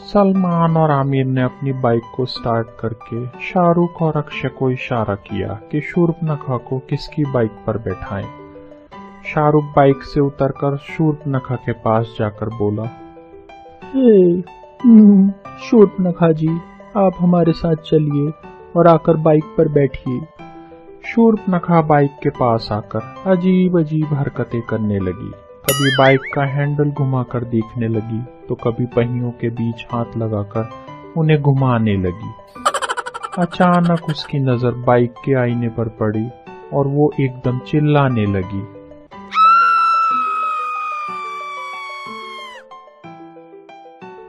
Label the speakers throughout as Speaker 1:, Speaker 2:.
Speaker 1: सलमान और आमिर ने अपनी बाइक को स्टार्ट करके शाहरुख और अक्षय को इशारा किया कि शूर्पनखा को किसकी बाइक पर बैठाएं। शाहरुख बाइक से उतरकर शूर्पनखा के पास जाकर बोला,
Speaker 2: शूर्पनखा जी, आप हमारे साथ चलिए और आकर बाइक पर बैठिए।
Speaker 1: शूर्पनखा बाइक के पास आकर अजीब अजीब हरकतें करने लगी। कभी बाइक का हैंडल घुमाकर देखने लगी तो कभी पहियों के बीच हाथ लगाकर उन्हें घुमाने लगी। अचानक उसकी नजर बाइक के आईने पर पड़ी और वो एकदम चिल्लाने लगी।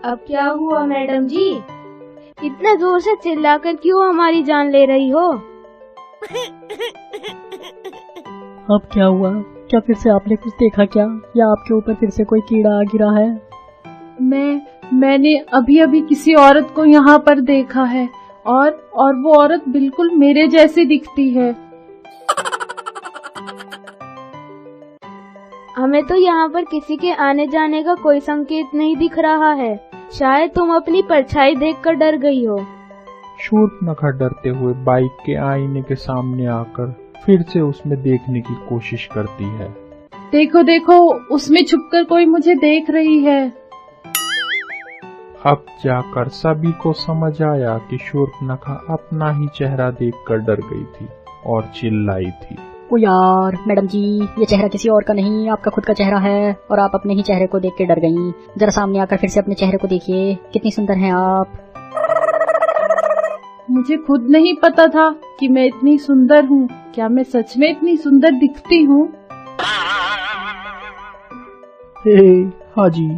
Speaker 3: अब क्या हुआ मैडम जी? इतना जोर से चिल्लाकर क्यों हमारी जान ले रही हो?
Speaker 2: अब क्या हुआ? क्या फिर से आपने कुछ देखा क्या, या आपके ऊपर फिर से कोई कीड़ा आ गिरा है?
Speaker 4: मैंने अभी अभी किसी औरत को यहाँ पर देखा है और वो औरत बिल्कुल मेरे जैसी दिखती है।
Speaker 3: हमें तो यहाँ पर किसी के आने जाने का कोई संकेत नहीं दिख रहा है। शायद तुम अपनी परछाई देखकर डर गई हो।
Speaker 1: शूर्पनखा डरते हुए बाइक के आईने के सामने आकर फिर से उसमें देखने की कोशिश करती है।
Speaker 4: देखो देखो, उसमें छुपकर कोई मुझे देख रही है।
Speaker 1: अब जाकर सभी को समझ आया कि शूर्पनखा अपना ही चेहरा देखकर डर गई थी और चिल्लाई थी,
Speaker 5: ओ यार मैडम जी, ये चेहरा किसी और का नहीं, आपका खुद का चेहरा है और आप अपने ही चेहरे को देख के डर गईं। जरा सामने आकर फिर से अपने चेहरे को देखिए, कितनी सुंदर हैं आप।
Speaker 4: मुझे खुद नहीं पता था कि मैं इतनी सुंदर हूँ। क्या मैं सच में इतनी सुंदर दिखती हूँ?
Speaker 2: हाँ जी,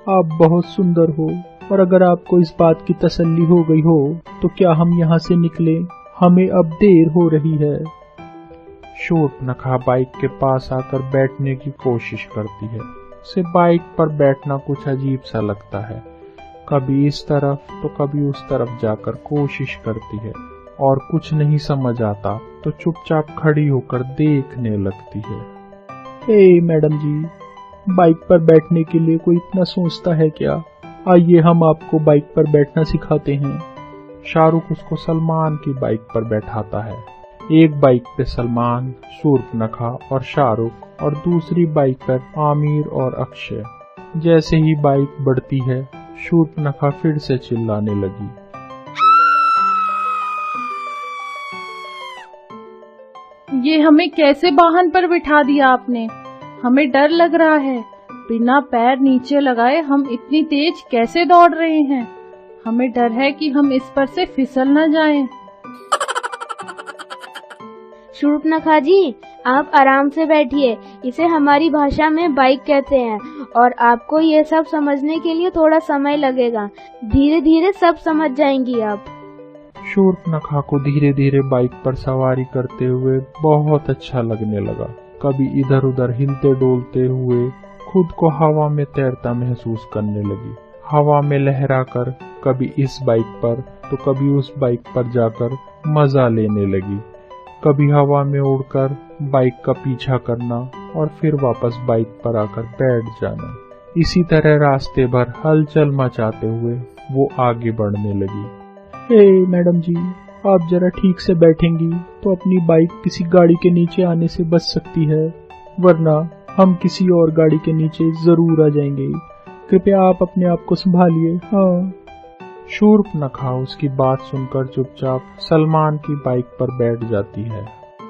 Speaker 2: आप बहुत सुंदर हो, और अगर आपको इस बात की तसल्ली हो गई हो तो क्या हम यहाँ से निकलें? हमें अब देर हो रही है।
Speaker 1: शूर्पनखा बाइक के पास आकर बैठने की कोशिश करती है। उसे बाइक पर बैठना कुछ अजीब सा लगता है। कभी इस तरफ तो कभी उस तरफ जाकर कोशिश करती है और कुछ नहीं समझ आता तो चुपचाप खड़ी होकर देखने लगती है।
Speaker 2: मैडम जी, बाइक पर बैठने के लिए कोई इतना सोचता है क्या? आइए हम आपको बाइक पर बैठना सिखाते हैं।
Speaker 1: शाहरुख उसको सलमान की बाइक पर बैठाता है। एक बाइक पे सलमान, शूर्पनखा और शाहरुख और दूसरी बाइक पर आमिर और अक्षय। जैसे ही बाइक बढ़ती है, शूर्पनखा फिर से चिल्लाने लगी।
Speaker 4: ये हमें कैसे वाहन पर बिठा दिया आपने? हमें डर लग रहा है। बिना पैर नीचे लगाए हम इतनी तेज कैसे दौड़ रहे हैं? हमें डर है कि हम इस पर से फिसल न जाएं।
Speaker 3: शूर्पनखा जी, आप आराम से बैठिए। इसे हमारी भाषा में बाइक कहते हैं और आपको ये सब समझने के लिए थोड़ा समय लगेगा। धीरे धीरे सब समझ जाएंगी आप।
Speaker 1: शूर्पनखा को धीरे धीरे बाइक पर सवारी करते हुए बहुत अच्छा लगने लगा। कभी इधर उधर हिलते डोलते हुए खुद को हवा में तैरता महसूस करने लगी। हवा में लहराकर कभी इस बाइक पर तो कभी उस बाइक पर जाकर मजा लेने लगी। कभी हवा में उड़कर बाइक का पीछा करना और फिर वापस बाइक पर आकर बैठ जाना। इसी तरह रास्ते भर हलचल मचाते हुए वो आगे बढ़ने लगी।
Speaker 2: मैडम जी, आप जरा ठीक से बैठेंगी तो अपनी बाइक किसी गाड़ी के नीचे आने से बच सकती है, वरना हम किसी और गाड़ी के नीचे जरूर आ जाएंगे। कृपया आप अपने आप को संभालिए। हाँ।
Speaker 1: शूर्पनखा उसकी बात सुनकर चुपचाप सलमान की बाइक पर बैठ जाती है।